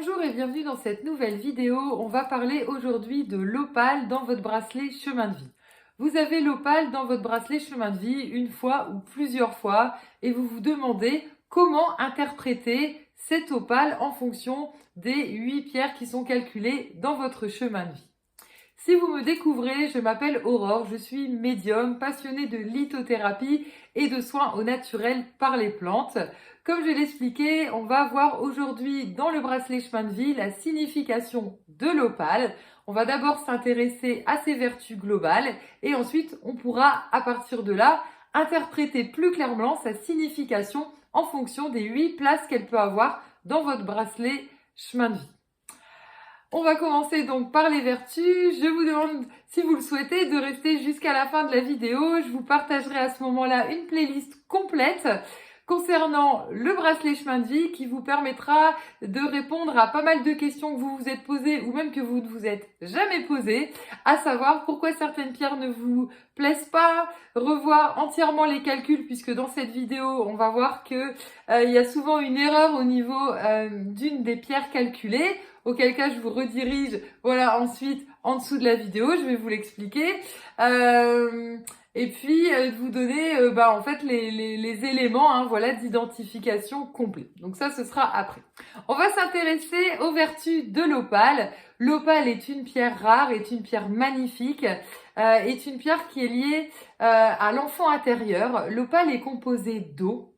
Bonjour et bienvenue dans cette nouvelle vidéo. On va parler aujourd'hui de l'opale dans votre bracelet chemin de vie. Vous avez l'opale dans votre bracelet chemin de vie une fois ou plusieurs fois et vous vous demandez comment interpréter cette opale en fonction des 8 pierres qui sont calculées dans votre chemin de vie. Si vous me découvrez, je m'appelle Aurore, je suis médium, passionnée de lithothérapie et de soins au naturel par les plantes. Comme je l'ai expliqué, on va voir aujourd'hui dans le bracelet chemin de vie la signification de l'opale. On va d'abord s'intéresser à ses vertus globales et ensuite on pourra à partir de là interpréter plus clairement sa signification en fonction des 8 places qu'elle peut avoir dans votre bracelet chemin de vie. On va commencer donc par les vertus. Je vous demande, si vous le souhaitez, de rester jusqu'à la fin de la vidéo. Je vous partagerai à ce moment-là une playlist complète concernant le bracelet chemin de vie qui vous permettra de répondre à pas mal de questions que vous vous êtes posées ou même que vous ne vous êtes jamais posées, à savoir pourquoi certaines pierres ne vous plaisent pas, revoir entièrement les calculs puisque dans cette vidéo, on va voir que il y a souvent une erreur au niveau d'une des pierres calculées. Auquel cas je vous redirige ensuite en dessous de la vidéo, je vais vous l'expliquer. Et puis vous donner en fait les éléments d'identification complets. Donc ça ce sera après. On va s'intéresser aux vertus de l'opale. L'opale est une pierre rare, est une pierre magnifique, est une pierre qui est liée à l'enfant intérieur. L'opale est composée d'eau.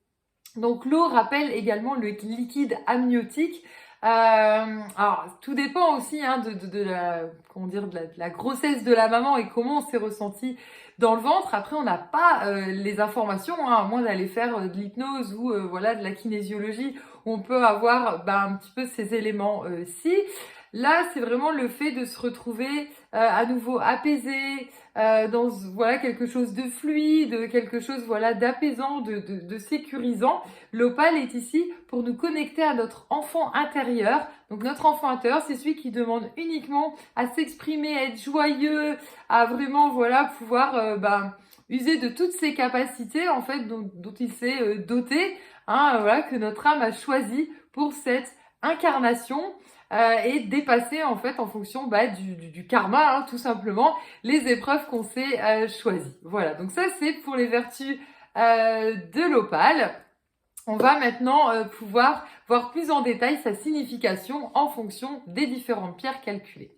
Donc l'eau rappelle également le liquide amniotique. Alors tout dépend aussi de la grossesse de la maman et comment on s'est ressenti dans le ventre. Après on n'a pas les informations, à moins d'aller faire de l'hypnose ou de la kinésiologie où on peut avoir un petit peu ces éléments-ci. Là c'est vraiment le fait de se retrouver à nouveau apaisé, dans quelque chose de fluide, quelque chose d'apaisant, de sécurisant. L'opale est ici pour nous connecter à notre enfant intérieur. Donc notre enfant intérieur, c'est celui qui demande uniquement à s'exprimer, à être joyeux, à vraiment pouvoir user de toutes ses capacités en fait dont il s'est doté, que notre âme a choisi pour cette incarnation. Et dépasser en fait en fonction du karma, tout simplement, les épreuves qu'on s'est choisies. Voilà, donc ça c'est pour les vertus de l'opale. On va maintenant pouvoir voir plus en détail sa signification en fonction des différentes pierres calculées.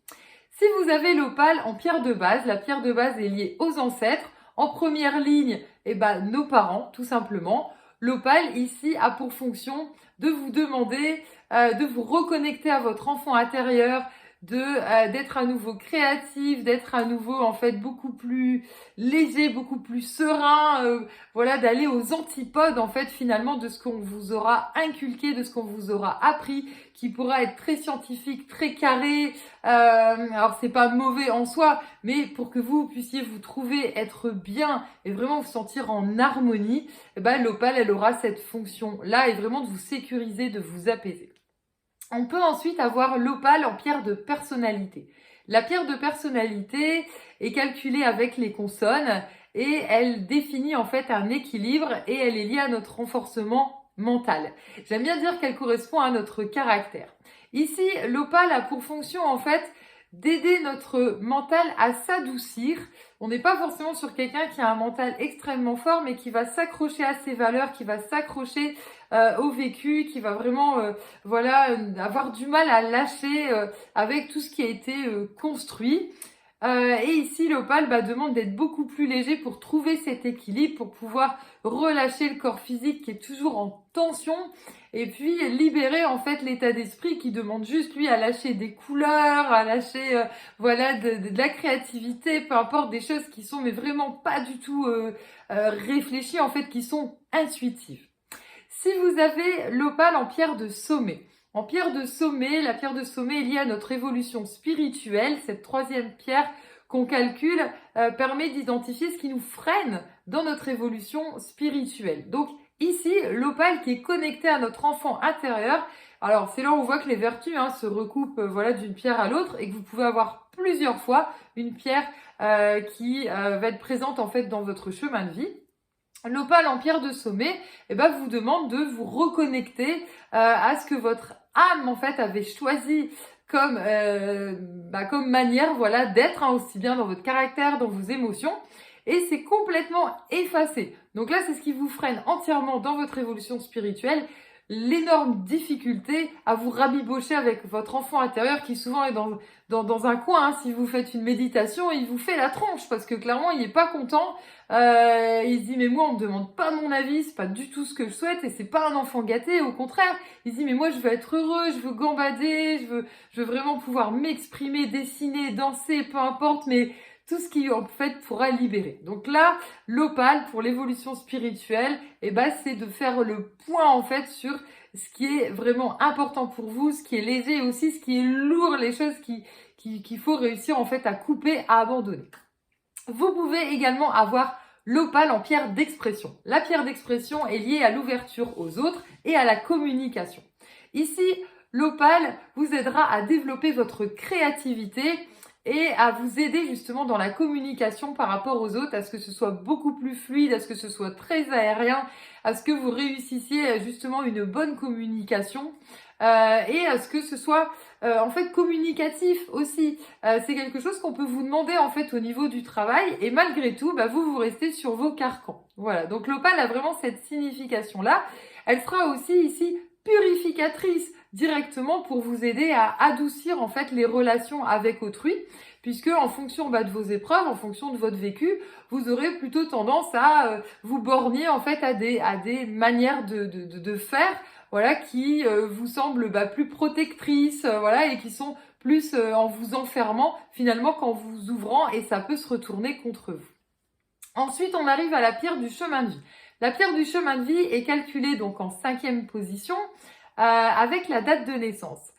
Si vous avez l'opale en pierre de base, la pierre de base est liée aux ancêtres. En première ligne, nos parents, tout simplement. L'opale ici a pour fonction de vous demander de vous reconnecter à votre enfant intérieur, d'être à nouveau créatif, d'être à nouveau en fait beaucoup plus léger, beaucoup plus serein, d'aller aux antipodes en fait finalement de ce qu'on vous aura inculqué, de ce qu'on vous aura appris, qui pourra être très scientifique, très carré. Alors c'est pas mauvais en soi, mais pour que vous puissiez vous trouver être bien et vraiment vous sentir en harmonie, l'opale elle aura cette fonction là et vraiment de vous sécuriser, de vous apaiser. On peut ensuite avoir l'opale en pierre de personnalité. La pierre de personnalité est calculée avec les consonnes et elle définit en fait un équilibre et elle est liée à notre renforcement mental. J'aime bien dire qu'elle correspond à notre caractère. Ici, l'opale a pour fonction en fait d'aider notre mental à s'adoucir. On n'est pas forcément sur quelqu'un qui a un mental extrêmement fort, mais qui va s'accrocher à ses valeurs, qui va s'accrocher au vécu, qui va vraiment avoir du mal à lâcher avec tout ce qui a été construit. Et ici, l'opale demande d'être beaucoup plus léger pour trouver cet équilibre, pour pouvoir relâcher le corps physique qui est toujours en tension et puis libérer en fait l'état d'esprit qui demande juste lui à lâcher des couleurs, à lâcher de la créativité, peu importe, des choses qui sont mais vraiment pas du tout réfléchies en fait, qui sont intuitives. Si vous avez l'opale en pierre de sommet, la pierre de sommet est liée à notre évolution spirituelle. Cette troisième pierre qu'on calcule permet d'identifier ce qui nous freine dans notre évolution spirituelle. Donc ici, l'opale qui est connectée à notre enfant intérieur. Alors c'est là où on voit que les vertus se recoupent d'une pierre à l'autre et que vous pouvez avoir plusieurs fois une pierre qui va être présente en fait dans votre chemin de vie. L'opale en pierre de sommet vous demande de vous reconnecter à ce que votre âme en fait avait choisi comme, comme manière voilà, d'être, hein, aussi bien dans votre caractère, dans vos émotions. Et c'est complètement effacé. Donc là, c'est ce qui vous freine entièrement dans votre évolution spirituelle. L'énorme difficulté à vous rabibocher avec votre enfant intérieur qui souvent est dans un coin. Hein. Si vous faites une méditation, il vous fait la tronche parce que clairement, il est pas content. Il se dit, mais moi, on me demande pas mon avis, c'est pas du tout ce que je souhaite et c'est pas un enfant gâté. Au contraire, il se dit, mais moi, je veux être heureux, je veux gambader, je veux vraiment pouvoir m'exprimer, dessiner, danser, peu importe, mais tout ce qui en fait pourra libérer. Donc là, l'opale pour l'évolution spirituelle, c'est de faire le point en fait sur ce qui est vraiment important pour vous, ce qui est léger et aussi ce qui est lourd, les choses qu'il faut réussir en fait à couper, à abandonner. Vous pouvez également avoir l'opale en pierre d'expression. La pierre d'expression est liée à l'ouverture aux autres et à la communication. Ici, l'opale vous aidera à développer votre créativité et à vous aider justement dans la communication par rapport aux autres, à ce que ce soit beaucoup plus fluide, à ce que ce soit très aérien, à ce que vous réussissiez justement une bonne communication et à ce que ce soit en fait communicatif aussi. C'est quelque chose qu'on peut vous demander en fait au niveau du travail et malgré tout, vous restez sur vos carcans. Voilà, donc l'opale a vraiment cette signification-là. Elle sera aussi ici purificatrice directement pour vous aider à adoucir en fait les relations avec autrui, puisque en fonction de vos épreuves, en fonction de votre vécu, vous aurez plutôt tendance à vous borner en fait à des manières de faire, voilà, qui vous semblent plus protectrices, voilà, et qui sont plus en vous enfermant finalement qu'en vous ouvrant, et ça peut se retourner contre vous. Ensuite, on arrive à la pierre du chemin de vie. La pierre du chemin de vie est calculée donc en 5e position avec la date de naissance.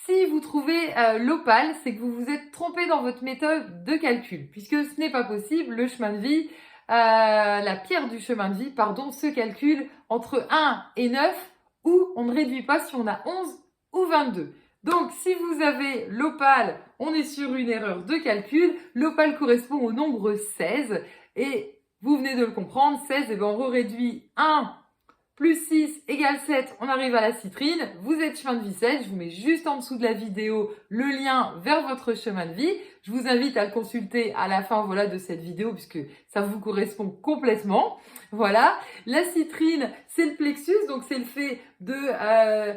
Si vous trouvez l'opale, c'est que vous vous êtes trompé dans votre méthode de calcul, puisque ce n'est pas possible. Le chemin de vie, la pierre du chemin de vie, se calcule entre 1 et 9, ou on ne réduit pas si on a 11 ou 22. Donc, si vous avez l'opale, on est sur une erreur de calcul. L'opale correspond au nombre 16. Et vous venez de le comprendre, 16, on réduit 1 plus 6 égale 7, on arrive à la citrine. Vous êtes chemin de vie 7, je vous mets juste en dessous de la vidéo le lien vers votre chemin de vie. Je vous invite à le consulter à la fin de cette vidéo puisque ça vous correspond complètement. Voilà, la citrine, c'est le plexus, donc c'est le fait de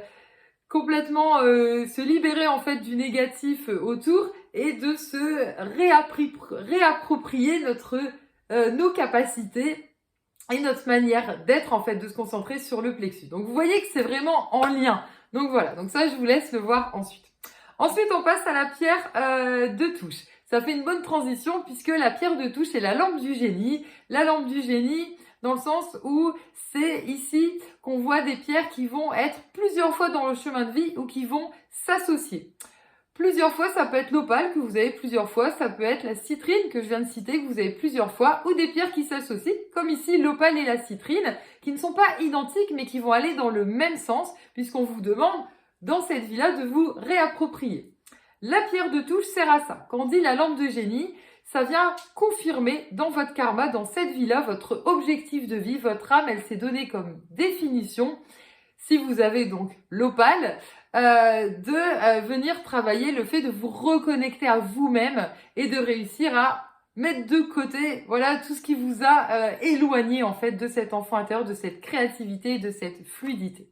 complètement se libérer en fait du négatif autour et de se réapproprier nos capacités et notre manière d'être en fait, de se concentrer sur le plexus. Donc vous voyez que c'est vraiment en lien. Donc voilà, donc ça je vous laisse le voir ensuite. Ensuite on passe à la pierre de touche. Ça fait une bonne transition puisque la pierre de touche est la lampe du génie. La lampe du génie dans le sens où c'est ici qu'on voit des pierres qui vont être plusieurs fois dans le chemin de vie ou qui vont s'associer. Plusieurs fois, ça peut être l'opale que vous avez plusieurs fois, ça peut être la citrine que je viens de citer, que vous avez plusieurs fois, ou des pierres qui s'associent, comme ici l'opale et la citrine, qui ne sont pas identiques, mais qui vont aller dans le même sens, puisqu'on vous demande, dans cette vie-là, de vous réapproprier. La pierre de touche sert à ça. Quand on dit la lampe de génie, ça vient confirmer dans votre karma, dans cette vie-là, votre objectif de vie, votre âme, elle s'est donnée comme définition. Si vous avez donc l'opale, de venir travailler le fait de vous reconnecter à vous-même et de réussir à mettre de côté tout ce qui vous a éloigné en fait de cet enfant intérieur, de cette créativité, de cette fluidité.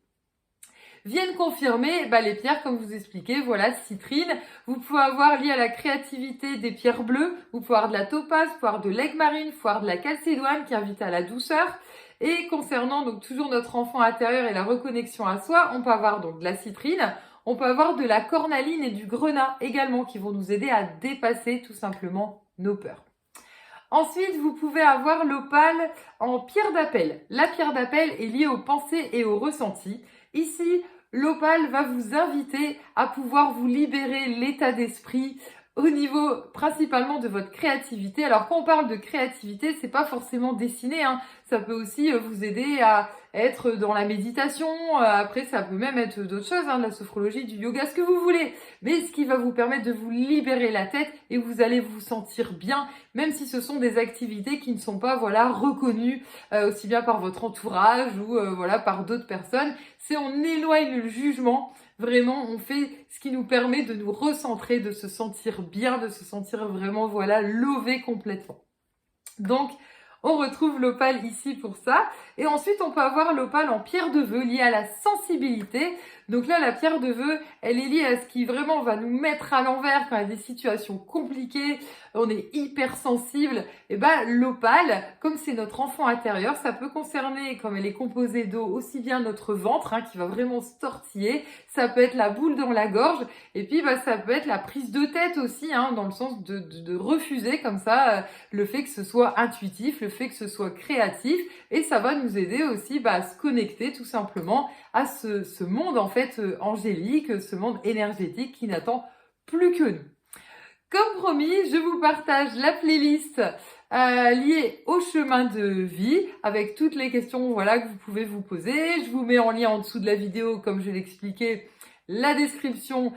Viennent confirmer les pierres comme vous expliquez, citrine. Vous pouvez avoir lié à la créativité des pierres bleues, vous pouvez avoir de la topaze, vous pouvez avoir de l'aigle marine, vous pouvez avoir de la calcédoine qui invite à la douceur. Et concernant donc toujours notre enfant intérieur et la reconnexion à soi, on peut avoir donc de la citrine, on peut avoir de la cornaline et du grenat également qui vont nous aider à dépasser tout simplement nos peurs. Ensuite, vous pouvez avoir l'opale en pierre d'appel. La pierre d'appel est liée aux pensées et aux ressentis. Ici, l'opale va vous inviter à pouvoir vous libérer l'état d'esprit au niveau principalement de votre créativité. Alors quand on parle de créativité, c'est pas forcément dessiner, hein. Ça peut aussi vous aider à être dans la méditation, après ça peut même être d'autres choses, de la sophrologie, du yoga, ce que vous voulez. Mais ce qui va vous permettre de vous libérer la tête et vous allez vous sentir bien, même si ce sont des activités qui ne sont pas reconnues aussi bien par votre entourage ou par d'autres personnes. C'est on éloigne le jugement Vraiment, on fait ce qui nous permet de nous recentrer, de se sentir bien, de se sentir vraiment, voilà, lové complètement. Donc, on retrouve l'opale ici pour ça. Et ensuite, on peut avoir l'opale en pierre de vœu liée à la sensibilité. Donc là, la pierre de vœu, elle est liée à ce qui vraiment va nous mettre à l'envers quand il y a des situations compliquées, on est hyper sensible. Et ben, l'opale, comme c'est notre enfant intérieur, ça peut concerner, comme elle est composée d'eau, aussi bien notre ventre, qui va vraiment se tortiller. Ça peut être la boule dans la gorge. Et puis, ça peut être la prise de tête aussi, dans le sens de refuser comme ça le fait que ce soit intuitif, le fait que ce soit créatif, et ça va nous aider aussi à se connecter tout simplement à ce monde en fait angélique, ce monde énergétique qui n'attend plus que nous. Comme promis, je vous partage la playlist liée au chemin de vie avec toutes les questions que vous pouvez vous poser. Je vous mets en lien en dessous de la vidéo, comme je l'expliquais, la description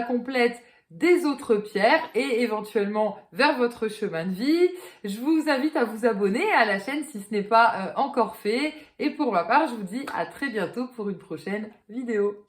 complète des autres pierres et éventuellement vers votre chemin de vie. Je vous invite à vous abonner à la chaîne si ce n'est pas encore fait. Et pour ma part, je vous dis à très bientôt pour une prochaine vidéo.